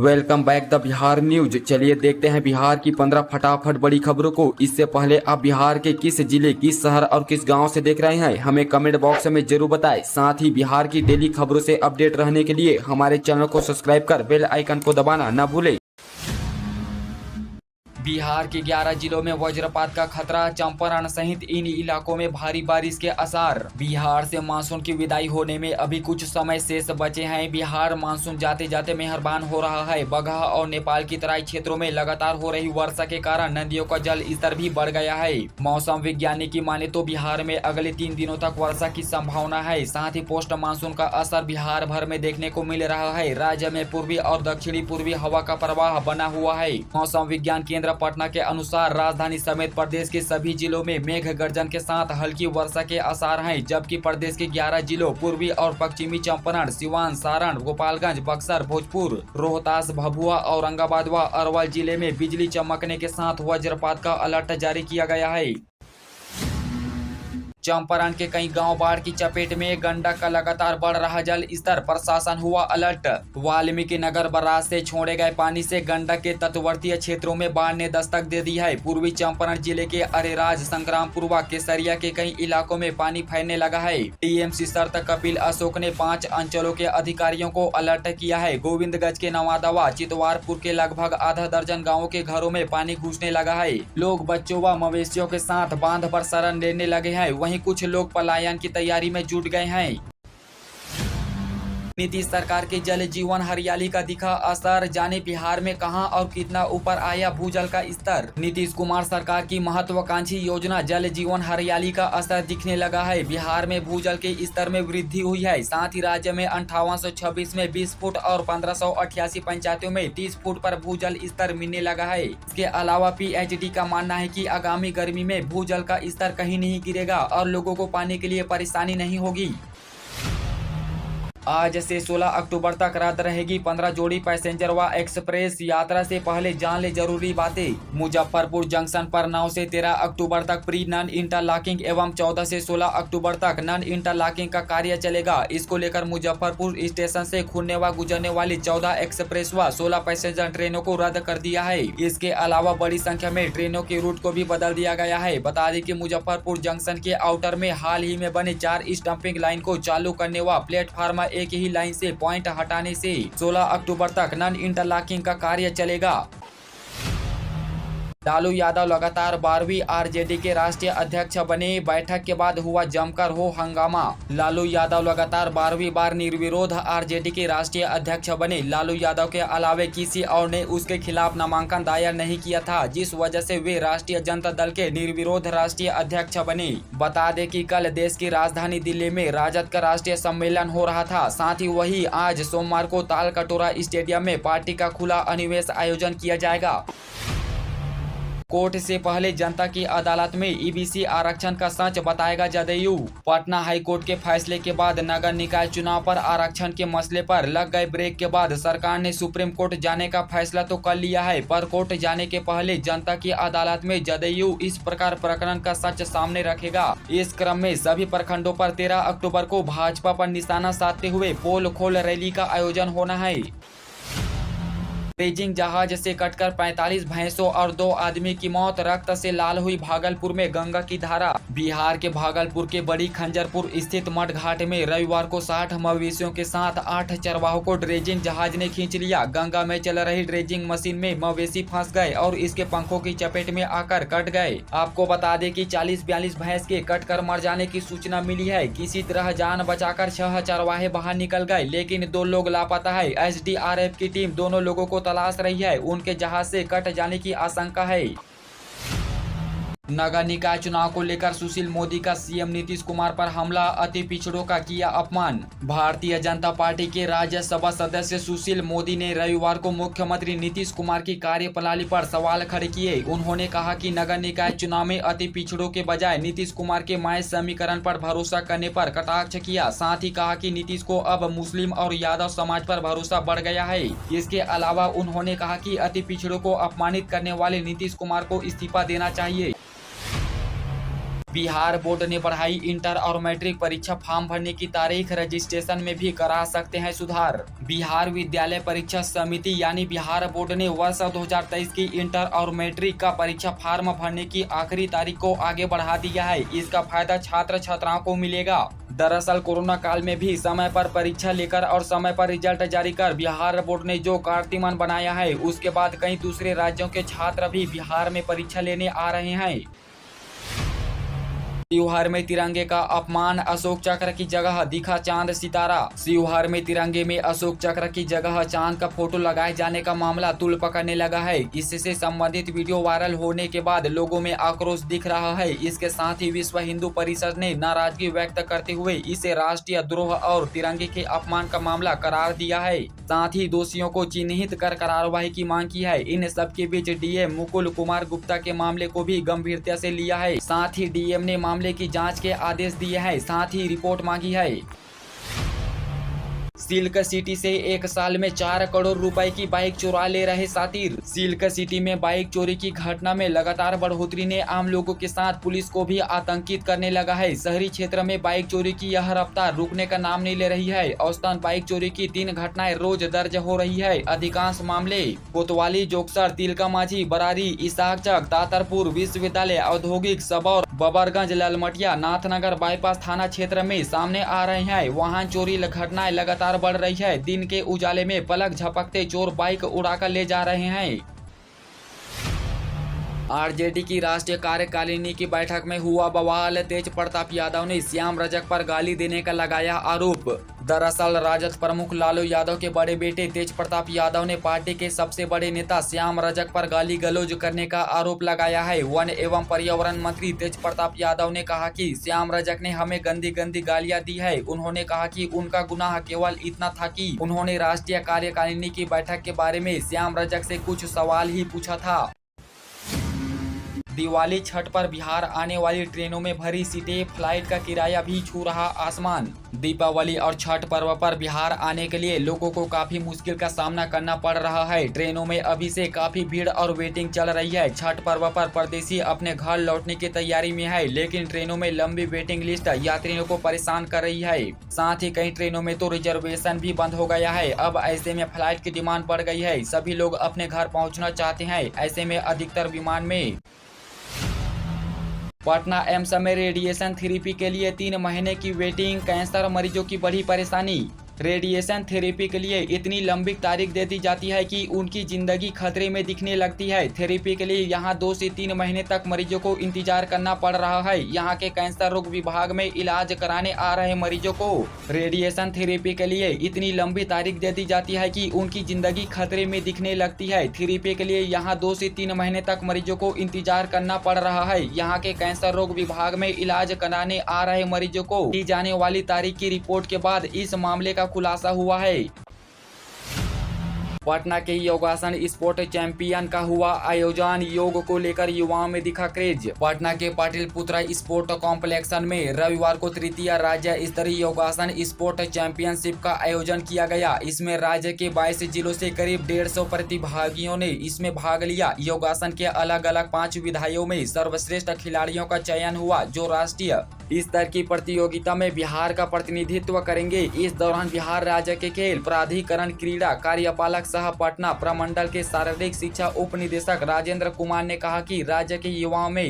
Welcome back the Bihar news. चलिए देखते हैं बिहार की 15 फटाफट बड़ी खबरों को। इससे पहले आप बिहार के किस जिले, किस शहर और किस गांव से देख रहे हैं हमें कमेंट बॉक्स में जरूर बताएं। साथ ही बिहार की डेली खबरों से अपडेट रहने के लिए हमारे चैनल को सब्सक्राइब कर बेल आइकन को दबाना न भूलें। बिहार के 11 जिलों में वज्रपात का खतरा, चंपारण सहित इन इलाकों में भारी बारिश के आसार। बिहार से मानसून की विदाई होने में अभी कुछ समय शेष बचे हैं। बिहार मानसून जाते जाते मेहरबान हो रहा है। बगहा और नेपाल की तराई क्षेत्रों में लगातार हो रही वर्षा के कारण नदियों का जल स्तर भी बढ़ गया है। मौसम विज्ञानी की माने तो बिहार में अगले 3 दिनों तक वर्षा की संभावना है। साथ ही पोस्ट मानसून का असर बिहार भर में देखने को मिल रहा है। राज्य में पूर्वी और दक्षिणी पूर्वी हवा का प्रवाह बना हुआ है। मौसम विज्ञान केंद्र पटना के अनुसार राजधानी समेत प्रदेश के सभी जिलों में मेघ गर्जन के साथ हल्की वर्षा के आसार हैं, जबकि प्रदेश के 11 जिलों पूर्वी और पश्चिमी चंपारण, सिवान, सारण, गोपालगंज, बक्सर, भोजपुर, रोहतास, भभुआ, औरंगाबाद व अरवल जिले में बिजली चमकने के साथ वज्रपात का अलर्ट जारी किया गया है। चंपारण के कई गांव बाढ़ की चपेट में, गंडक का लगातार बढ़ रहा जल स्तर, प्रशासन हुआ अलर्ट। वाल्मीकि नगर बराज से छोड़े गए पानी से गंडक के तटवर्तीय क्षेत्रों में बाढ़ ने दस्तक दे दी है। पूर्वी चंपारण जिले के अरेराज, संग्रामपुर व केसरिया के कई इलाकों में पानी फैलने लगा है। टीएमसी सर्त कपिल अशोक ने 5 अंचलों के अधिकारियों को अलर्ट किया है। गोविंदगंज के नवादा व चितवारपुर के लगभग आधा दर्जन गाँवों के घरों में पानी घुसने लगा है। लोग बच्चों व मवेशियों के साथ बांध पर शरण लेने लगे हैं। वहीं कुछ लोग पलायन की तैयारी में जुट गए हैं। नीतीश सरकार के जल जीवन हरियाली का दिखा असर, जाने बिहार में कहां और कितना ऊपर आया भूजल का स्तर। नीतीश कुमार सरकार की महत्वाकांक्षी योजना जल जीवन हरियाली का असर दिखने लगा है। बिहार में भूजल के स्तर में वृद्धि हुई है। साथ ही राज्य में 5826 में 20 फुट और 1588 पंचायतों में 30 फुट पर भूजल स्तर मिलने लगा है। इसके अलावा पीएचडी का मानना है कि आगामी गर्मी में भूजल का स्तर कहीं नहीं गिरेगा और लोगों को पानी के लिए परेशानी नहीं होगी। आज से 16 अक्टूबर तक रद्द रहेगी 15 जोड़ी पैसेंजर व एक्सप्रेस यात्रा से पहले जान ले जरूरी बातें। मुजफ्फरपुर जंक्शन पर 9 से 13 अक्टूबर तक प्री नन इंटरलॉकिंग एवं 14 से 16 अक्टूबर तक नन इंटरलॉकिंग का कार्य चलेगा। इसको लेकर मुजफ्फरपुर स्टेशन से खुलने व गुजरने वाली 14 एक्सप्रेस व 16 पैसेंजर ट्रेनों को रद्द कर दिया है। इसके अलावा बड़ी संख्या में ट्रेनों के रूट को भी बदल दिया गया है। बता दें कि मुजफ्फरपुर जंक्शन के आउटर में हाल ही में बने 4 स्टम्पिंग लाइन को चालू करने व प्लेटफार्म एक ही लाइन से पॉइंट हटाने से 16 अक्टूबर तक नन इंटरलॉकिंग का कार्य चलेगा। लालू यादव लगातार 12वीं आरजेडी के राष्ट्रीय अध्यक्ष बने, बैठक के बाद हुआ जमकर हो हंगामा। लालू यादव लगातार 12वीं बार निर्विरोध आरजेडी के राष्ट्रीय अध्यक्ष बने। लालू यादव के अलावे किसी और ने उसके खिलाफ नामांकन दायर नहीं किया था, जिस वजह से वे राष्ट्रीय जनता दल के निर्विरोध राष्ट्रीय अध्यक्ष बने। बता दें कि कल देश की राजधानी दिल्ली में राजद का राष्ट्रीय सम्मेलन हो रहा था। साथ ही वही आज सोमवार को ताल कटोरा स्टेडियम में पार्टी का खुला अधिवेशन आयोजन किया जाएगा। कोर्ट से पहले जनता की अदालत में ईबीसी आरक्षण का सच बताएगा जदयू। पटना हाईकोर्ट के फैसले के बाद नगर निकाय चुनाव पर आरक्षण के मसले पर लग गए ब्रेक के बाद सरकार ने सुप्रीम कोर्ट जाने का फैसला तो कर लिया है, पर कोर्ट जाने के पहले जनता की अदालत में जदयू इस प्रकार प्रकरण का सच सामने रखेगा। इस क्रम में सभी प्रखंडों पर 13 अक्टूबर को भाजपा पर निशाना साधते हुए पोल खोल रैली का आयोजन होना है। बेजिंग जहाज से कटकर 45 भैंसों और 2 आदमी की मौत, रक्त से लाल हुई भागलपुर में गंगा की धारा। बिहार के भागलपुर के बड़ी खंजरपुर स्थित मठ घाट में रविवार को 60 मवेशियों के साथ 8 चरवाहों को ड्रेजिंग जहाज ने खींच लिया। गंगा में चल रही ड्रेजिंग मशीन में मवेशी फंस गए और इसके पंखों की चपेट में आकर कट गए। आपको बता दें कि 40-42 भैंस के कटकर मर जाने की सूचना मिली है। किसी तरह जान बचाकर 6 चरवाहे बाहर निकल गए, लेकिन 2 लोग लापता है। एसडीआरएफ की टीम दोनों लोगों को तलाश रही है। उनके जहाज से कट जाने की आशंका है। नगर निकाय चुनाव को लेकर सुशील मोदी का सीएम नीतीश कुमार पर हमला, अति पिछड़ों का किया अपमान। भारतीय जनता पार्टी के राज्यसभा सदस्य सुशील मोदी ने रविवार को मुख्यमंत्री नीतीश कुमार की कार्यप्रणाली पर सवाल खड़े किए। उन्होंने कहा कि नगर निकाय चुनाव में अति पिछड़ों के बजाय नीतीश कुमार के माय समीकरण पर भरोसा करने पर कटाक्ष किया। साथ ही कहा कि नीतीश को अब मुस्लिम और यादव समाज पर भरोसा बढ़ गया है। इसके अलावा उन्होंने कहा कि अति पिछड़ों को अपमानित करने वाले नीतीश कुमार को इस्तीफा देना चाहिए। बिहार बोर्ड ने बढ़ाई इंटर और मैट्रिक परीक्षा फॉर्म भरने की तारीख, रजिस्ट्रेशन में भी करा सकते हैं सुधार। बिहार विद्यालय परीक्षा समिति यानी बिहार बोर्ड ने वर्ष 2023 की इंटर और मैट्रिक का परीक्षा फॉर्म भरने की आखिरी तारीख को आगे बढ़ा दिया है। इसका फायदा छात्र छात्राओं को मिलेगा। दरअसल कोरोना काल में भी समय पर परीक्षा लेकर और समय पर रिजल्ट जारी कर बिहार बोर्ड ने जो कीर्तिमान बनाया है, उसके बाद कई दूसरे राज्यों के छात्र भी बिहार में परीक्षा लेने आ रहे हैं। शिवहर में तिरंगे का अपमान, अशोक चक्र की जगह दिखा चांद सितारा। शिवहर में तिरंगे में अशोक चक्र की जगह चांद का फोटो लगाए जाने का मामला तूल पकड़ने लगा है। इससे संबंधित वीडियो वायरल होने के बाद लोगों में आक्रोश दिख रहा है। इसके साथ ही विश्व हिंदू परिषद ने नाराजगी व्यक्त करते हुए इसे राष्ट्रीय द्रोह और तिरंगे के अपमान का मामला करार दिया है। साथ ही दोषियों को चिन्हित कर कार्रवाई की मांग की है। इन सबके बीच डीएम मुकुल कुमार गुप्ता के मामले को भी गंभीरता से लिया है। साथ ही डीएम ने मामले की जांच के आदेश दिए हैं, साथ ही रिपोर्ट मांगी है। सिल्क सिटी से एक साल में 4 करोड़ रुपए की बाइक चुरा ले रहे सातिर। सिल्क सिटी में बाइक चोरी की घटना में लगातार बढ़ोतरी ने आम लोगों के साथ पुलिस को भी आतंकित करने लगा है। शहरी क्षेत्र में बाइक चोरी की यह रफ्तार रुकने का नाम नहीं ले रही है। औसतन बाइक चोरी की 3 घटनाएं रोज दर्ज हो रही है। अधिकांश मामले कोतवाली, जोगसर, तिलका माझी, बरारी, इसाकचक, तातरपुर, विश्वविद्यालय, औद्योगिक, सबौर, बबरगंज, ललमटिया, नाथनगर बाईपास थाना क्षेत्र में सामने आ रहे हैं। वाहन चोरी घटनाएं लगातार बढ़ रही है। दिन के उजाले में पलक झपकते चोर बाइक उड़ाकर ले जा रहे हैं। आरजेडी की राष्ट्रीय कार्यकारिणी की बैठक में हुआ बवाल। तेज प्रताप यादव ने श्याम रजक पर गाली देने का लगाया आरोप। दरअसल राजद प्रमुख लालू यादव के बड़े बेटे तेज प्रताप यादव ने पार्टी के सबसे बड़े नेता श्याम रजक पर गाली गलौज करने का आरोप लगाया है। वन एवं पर्यावरण मंत्री तेज प्रताप यादव ने कहा कि श्याम रजक ने हमें गंदी गंदी गालियां दी है। उन्होंने कहा कि उनका गुनाह केवल इतना था कि उन्होंने राष्ट्रीय कार्यकारिणी की बैठक के बारे में श्याम रजक से कुछ सवाल ही पूछा था। दिवाली छठ पर बिहार आने वाली ट्रेनों में भरी सीटें, फ्लाइट का किराया भी छू रहा आसमान। दीपावली और छठ पर्व पर बिहार आने के लिए लोगों को काफी मुश्किल का सामना करना पड़ रहा है। ट्रेनों में अभी से काफी भीड़ और वेटिंग चल रही है। छठ पर्व पर परदेशी अपने घर लौटने की तैयारी में है, लेकिन ट्रेनों में लंबी वेटिंग लिस्ट यात्रियों को परेशान कर रही है। साथ ही कई ट्रेनों में तो रिजर्वेशन भी बंद हो गया है। अब ऐसे में फ्लाइट की डिमांड बढ़ गई है। सभी लोग अपने घर पहुँचना चाहते हैं। ऐसे में अधिकतर विमान में पटना एम्स में रेडिएशन थेरेपी के लिए 3 महीने की वेटिंग। कैंसर मरीजों की बड़ी परेशानी। रेडिएशन थेरेपी के लिए इतनी लंबी तारीख दे दी जाती है कि उनकी जिंदगी खतरे में दिखने लगती है। थेरेपी के लिए यहां 2 से 3 महीने तक मरीजों को इंतजार करना पड़ रहा है। यहां के कैंसर रोग विभाग में इलाज कराने आ रहे मरीजों को रेडिएशन थेरेपी के लिए इतनी लंबी तारीख दे दी जाती है कि उनकी जिंदगी खतरे में दिखने लगती है। थेरेपी के लिए यहाँ 2 से 3 महीने तक मरीजों को इंतजार करना पड़ रहा है। यहाँ के कैंसर रोग विभाग में इलाज कराने आ रहे मरीजों को दी जाने वाली तारीख की रिपोर्ट के बाद इस मामले का खुलासा हुआ है। पटना के योगासन स्पोर्ट चैंपियन का हुआ आयोजन। योग को लेकर युवाओं में दिखा क्रेज। पटना के पाटिल पुत्रा स्पोर्ट कॉम्प्लेक्स में रविवार को तृतीय राज्य स्तरीय योगासन स्पोर्ट चैंपियनशिप का आयोजन किया गया। इसमें राज्य के 22 जिलों से करीब 150 प्रतिभागियों ने इसमें भाग लिया। योगासन के अलग अलग 5 विधाओं में सर्वश्रेष्ठ खिलाड़ियों का चयन हुआ, जो राष्ट्रीय स्तर की प्रतियोगिता में बिहार का प्रतिनिधित्व करेंगे। इस दौरान बिहार राज्य के खेल प्राधिकरण क्रीड़ा कार्यपालक सह पटना प्रमंडल के शारीरिक शिक्षा उप निदेशक राजेंद्र कुमार ने कहा कि राज्य के युवाओं में